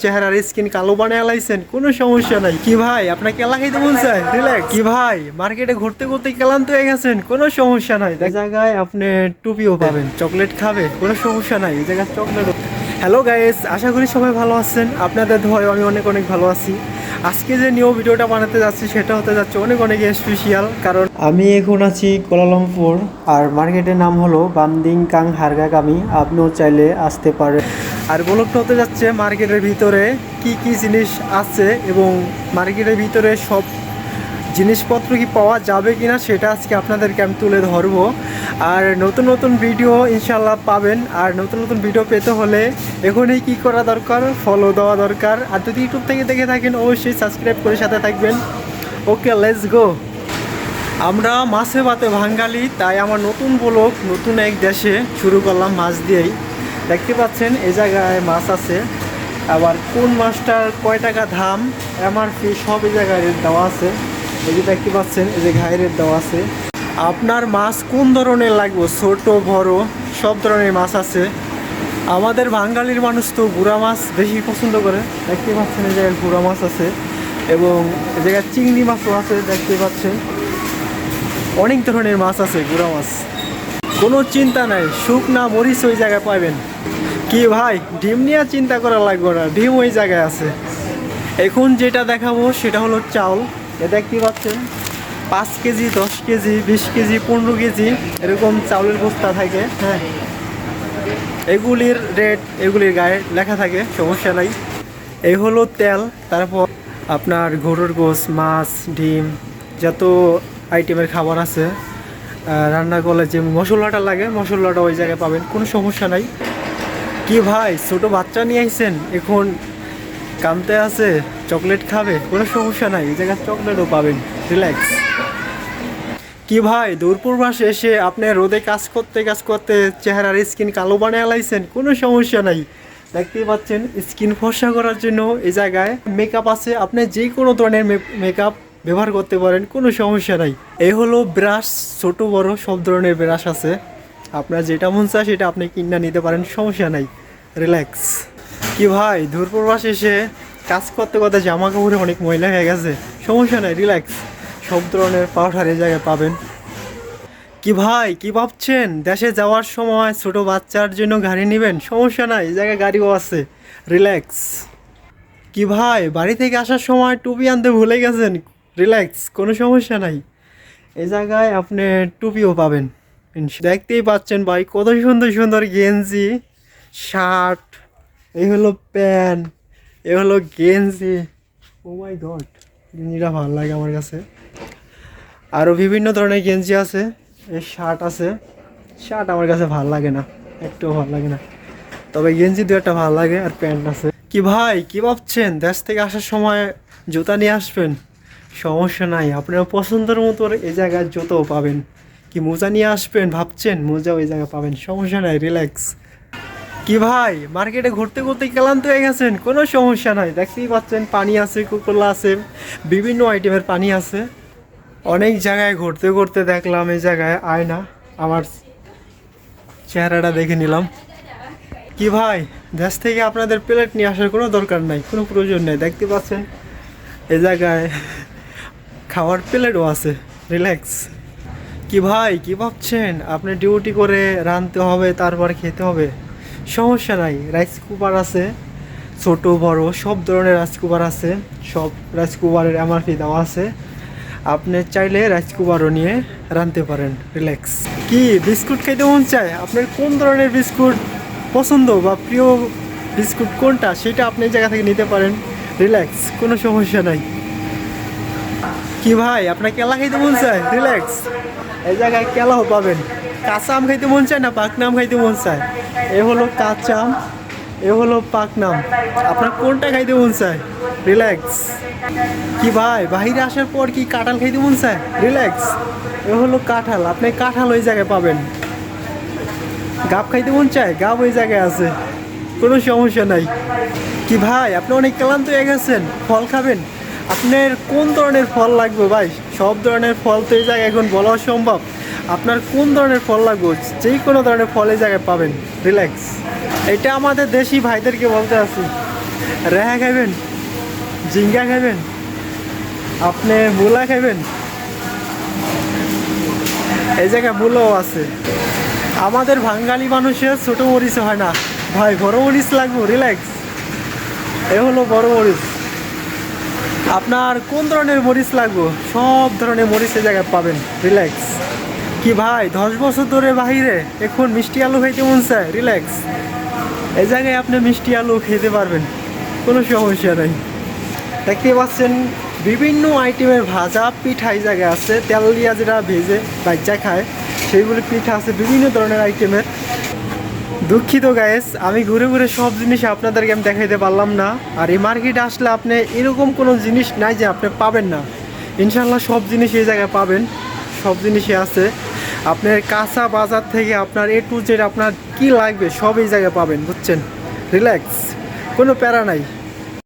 চেহারার স্কিন কালো বানায় লাইছেন, কোনো সমস্যা নাই। কি ভাই আপনাকে কেলা খাইতে মন চায়, রিল্যাক্স। কি ভাই মার্কেটে ঘুরতে ঘুরতে ক্লান্ত হয়ে গেছেন, কোনো সমস্যা নাই। এই জায়গায় আপনি টুপিও পাবেন, চকলেট খাবে, কোনো সমস্যা নাই, এই জায়গায় চকলেট। হ্যালো গাইস, আশা করি সবাই ভালো আছেন। আপনাদের দোয়ায় আমি অনেক অনেক ভালো আছি। আজকে যে নিউ ভিডিওটা বানাতে যাচ্ছি সেটা হতে যাচ্ছে অনেক অনেক স্পেশাল, কারণ আমি এখন আছি কুয়ালালামপুর আর মার্কেটের নাম হলো বান্দিং কাং হারগাগামি। আপনিও চাইলে আসতে পারেন। আর ব্লগটা হতে যাচ্ছে মার্কেটের ভিতরে কি কি জিনিস আছে এবং মার্কেটের ভিতরে সব জিনিসপত্র কি পাওয়া যাবে কিনা সেটা আজকে আপনাদেরকে আমি তুলে ধরবো। আর নতুন নতুন ভিডিও ইনশাল্লাহ পাবেন। আর নতুন নতুন ভিডিও পেতে হলে এখনই কি করা দরকার, ফলো দেওয়া দরকার। আর যদি ইউটিউব থেকে দেখে থাকেন অবশ্যই সাবস্ক্রাইব করে সাথে থাকবেন। ওকে, লেটস গো। আমরা মাছে ভাতে বাঙালি, তাই আমার নতুন ব্লগ নতুন এক দেশে শুরু করলাম মাছ দিয়েই। দেখতে পাচ্ছেন এই জায়গায় মাছ আছে, আবার কোন মাছটার কয় টাকা দাম, এমআরপি সব এই জায়গায় রেট দেওয়া আছে। এই যে দেখতে পাচ্ছেন এই যে ঘাই রেট দেওয়া আছে। আপনার মাছ কোন ধরনের লাগবে, ছোট বড় সব ধরনের মাছ আছে। আমাদের বাঙালির মানুষ তো গুড়া মাছ বেশি পছন্দ করে। দেখতে পাচ্ছেন এই জায়গায় গুড়া মাছ আছে এবং এই জায়গায় চিংড়ি মাছও আছে। দেখতে পাচ্ছেন অনেক ধরনের মাছ আছে, গুড়া মাছ, কোনো চিন্তা নাই, শুকনা মরিচ ওই জায়গায় পাবেন। কি ভাই ডিম নিয়ে চিন্তা করা লাগবে না, ডিম ওই জায়গায় আছে। এখন যেটা দেখাবো সেটা হলো চাউল। এ দেখতে পাচ্ছেন 5 কেজি, 10 কেজি, 20 কেজি, 15 কেজি এরকম চাউলের বস্তা থাকে। হ্যাঁ, এগুলির রেট এগুলির গায়ে লেখা থাকে, সমস্যা নাই। এই হলো তেল, তারপর আপনার গরুর গোশ, মাছ, ডিম, যত আইটেমের খাবার আছে রান্না করলে যে মশলাটা লাগে মশলাটা ওই জায়গায় পাবেন, কোনো সমস্যা নাই। কি ভাই ছোট বাচ্চা নিয়ে আইছেন, এখন কামতে আছে, চকলেট খাবে, কোনো সমস্যা নাই, এই জায়গায় চকলেটও পাবেন, রিল্যাক্স। কি ভাই দূরপূর্বাসে এসে আপনি রোদে কাজ করতে চেহারার স্কিন কালো বানায় লাইছেন, কোনো সমস্যা নাই। দেখতেই পাচ্ছেন স্কিন ফর্সা করার জন্য এই জায়গায় মেকআপ আছে, আপনি যে কোনো ধরনের মেকআপ ব্যবহার করতে পারেন, কোনো সমস্যা নাই। এই হলো ব্রাশ, ছোট বড় সব ধরনের ব্রাশ আছে, আপনার যেটা মন চায় সেটা আপনি কিনে নিতে পারেন, সমস্যা নাই, রিল্যাক্স। কি ভাই দূরপূর্বাসে এসে কাজ করতে জামা কাপড়ে অনেক ময়লা হয়ে গেছে, সমস্যা নাই, রিল্যাক্স, সব ধরনের পাউডার এই জায়গায় পাবেন। কি ভাই কি ভাবছেন দেশে যাওয়ার সময় ছোট বাচ্চার জন্য গাড়ি নেবেন, সমস্যা নাই, এই জায়গায় গাড়িও আছে, রিল্যাক্স। কি ভাই বাড়ি থেকে আসার সময় টুপি আনতে ভুলে গেছেন, রিল্যাক্স, কোনো সমস্যা নাই, এই জায়গায় আপনি টুপিও পাবেন। দেখতেই পাচ্ছেন ভাই কত সুন্দর সুন্দর গেঞ্জি, শার্ট, এই হলো প্যান্ট, এই হলো গেঞ্জি। ও মাই গড, গেঞ্জিটা ভালো লাগে আমার কাছে। আরও বিভিন্ন ধরনের গেঞ্জি আছে, এই শার্ট আছে, শার্ট আমার কাছে ভালো লাগে না, একটুও ভালো লাগে না, তবে গেঞ্জি দু একটা ভালো লাগে, আর প্যান্ট আছে। কি ভাই কি ভাবছেন দেশ থেকে আসার সময় জুতা নিয়ে আসবেন, সমস্যা নাই, আপনার পছন্দের মতো এই জায়গায় জুতোও পাবেন। কি মোজা নিয়ে আসবেন ভাবছেন, মোজা ওই জায়গায় পাবেন, সমস্যা নাই, রিল্যাক্স। কি ভাই মার্কেটে ঘুরতে ঘুরতে ক্লান্ত হয়ে গেছেন, কোনো সমস্যা নাই, দেখতেই পাচ্ছেন পানি আছে, কোকোলা আছে, বিভিন্ন আইটেমের পানি আছে। অনেক জায়গায় ঘুরতে ঘুরতে দেখলাম এই জায়গায় আয়না, আমার চেহারাটা দেখে নিলাম। কি ভাই দেশ থেকে আপনাদের প্লেট নিয়ে আসার কোনো দরকার নাই, কোনো প্রয়োজন নেই, দেখতে পাচ্ছেন এই জায়গায় খাওয়ার প্লেটও আছে, রিল্যাক্স। কি ভাই কি ভাবছেন আপনি ডিউটি করে রাঁধতে হবে তারপর খেতে হবে, সমস্যা নাই, রাইস কুকার আছে, ছোট বড় সব ধরনের রাইস কুকার আছে, সব রাইস কুকারের এমআরপি দেওয়া আছে, আপনি চাইলে রাইস কুকারও নিয়ে রাঁধতে পারেন, রিল্যাক্স। কি বিস্কুট খেতে মন চায়, আপনার কোন ধরনের বিস্কুট পছন্দ বা প্রিয় বিস্কুট কোনটা সেটা আপনি এই জায়গা থেকে নিতে পারেন, রিল্যাক্স, কোনো সমস্যা নাই। কি ভাই আপনার কেলা খাইতে মন চায়, রিল্যাক্স, এই জায়গায় কেলাও পাবেন। কাঁচা আম খাইতে মন চায় না পাকনা আম খাইতে মন চায়, এ হলো কাঁচা আম, এ হলো পাকনা আম, আপনার কোনটা খাইতে মন চায়, রিল্যাক্স। কি ভাই বাইরে আসার পর কি কাঁঠাল খাইতে মন চায়, রিল্যাক্স, এ হলো কাঁঠাল, আপনি কাঁঠাল ওই জায়গায় পাবেন। গাব খাইতে মন চায়, গাব ওই জায়গায় আছে, কোনো সমস্যা নাই। কি ভাই আপনি অনেক ক্লান্ত হয়ে গেছেন, ফল খাবেন, আপনার কোন ধরনের ফল লাগবে ভাই, সব ধরনের ফল তো এই জায়গায় এখন বলা সম্ভব, আপনার কোন ধরনের ফল লাগবে যে কোনো ধরনের ফল এই জায়গায় পাবেন, রিল্যাক্স। এটা আমাদের দেশি ভাইদেরকে বলতে আছি, রেহা খাবেন, ঝিঙ্গা খাবেন, আপনি মূলা খাবেন, এই জায়গায় মূলাও আছে। আমাদের বাঙালি মানুষের ছোট মরিচ হয় না ভাই, বড় মরিচ লাগবে। রিল্যাক্স, এ হলো বড় মরিচ। আপনার কোন ধরনের মরিচ লাগবে, সব ধরনের মরিচ এই জায়গায় পাবেন। রিল্যাক্স। কি ভাই 10 বছর ধরে বাহিরে, এখন মিষ্টি আলু খাইতে মন চায়? রিল্যাক্স, এই জায়গায় আপনি মিষ্টি আলু খেতে পারবেন, কোনো সমস্যা নেই। দেখতে পাচ্ছেন বিভিন্ন আইটেমের ভাজা পিঠা এই জায়গায় আছে, তেল দিয়া যেটা ভেজে বাচ্চা খায় সেইগুলি পিঠা আছে বিভিন্ন ধরনের আইটেমের। দুঃখিত গায়েস, আমি ঘুরে ঘুরে সব জিনিস আপনাদেরকে আমি দেখাইতে পারলাম না। আর এই মার্কেটে আসলে আপনি এরকম কোনো জিনিস নাই যে আপনি পাবেন না, ইনশাল্লাহ সব জিনিস এই জায়গায় পাবেন, সব জিনিসই আছে। আপনার কাঁচা বাজার থেকে আপনার এ টু জেড আপনার কী লাগবে সব এই জায়গায় পাবেন, বুঝছেন? রিল্যাক্স, কোনো প্যারা নাই।